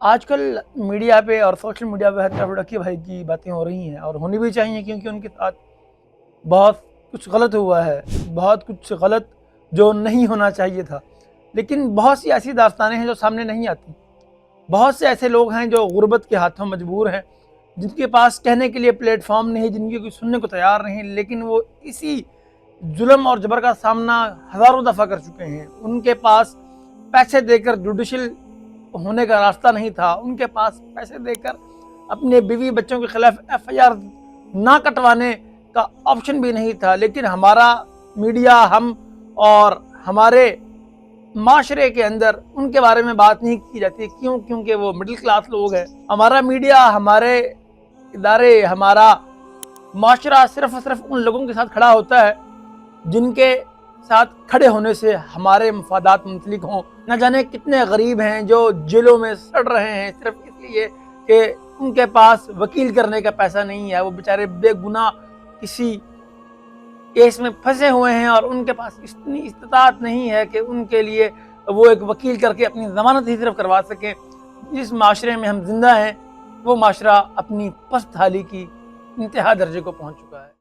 آج کل میڈیا پہ اور سوشل میڈیا پہ ہر طرف ڈکی بھائی کی باتیں ہو رہی ہیں اور ہونی بھی چاہیے، کیونکہ ان کے ساتھ بہت کچھ غلط ہوا ہے، بہت کچھ غلط جو نہیں ہونا چاہیے تھا، لیکن بہت سی ایسی داستانیں ہیں جو سامنے نہیں آتی۔ بہت سے ایسے لوگ ہیں جو غربت کے ہاتھوں مجبور ہیں، جن کے پاس کہنے کے لیے پلیٹ فارم نہیں، جن کی کوئی سننے کو تیار نہیں، لیکن وہ اسی ظلم اور جبر کا سامنا ہزاروں دفعہ کر چکے ہیں۔ ان کے پاس پیسے دے کر جوڈیشل ہونے کا راستہ نہیں تھا، ان کے پاس پیسے دے کر اپنے بیوی بچوں کے خلاف ایف آئی آر نہ کٹوانے کا آپشن بھی نہیں تھا، لیکن ہمارا میڈیا ہم اور ہمارے معاشرے کے اندر ان کے بارے میں بات نہیں کی جاتی۔ کیوں؟ کیونکہ وہ مڈل کلاس لوگ ہیں۔ ہمارا میڈیا، ہمارے ادارے، ہمارا معاشرہ صرف اور صرف ان لوگوں کے ساتھ کھڑا ہوتا ہے جن کے ساتھ کھڑے ہونے سے ہمارے مفادات منسلک ہوں۔ نہ جانے کتنے غریب ہیں جو جیلوں میں سڑ رہے ہیں صرف اس لیے کہ ان کے پاس وکیل کرنے کا پیسہ نہیں ہے۔ وہ بیچارے بے گناہ کسی کیس میں پھنسے ہوئے ہیں اور ان کے پاس اتنی استطاعت نہیں ہے کہ ان کے لیے وہ ایک وکیل کر کے اپنی ضمانت ہی صرف کروا سکیں۔ جس معاشرے میں ہم زندہ ہیں وہ معاشرہ اپنی پست حالی کی انتہا درجے کو پہنچ چکا ہے۔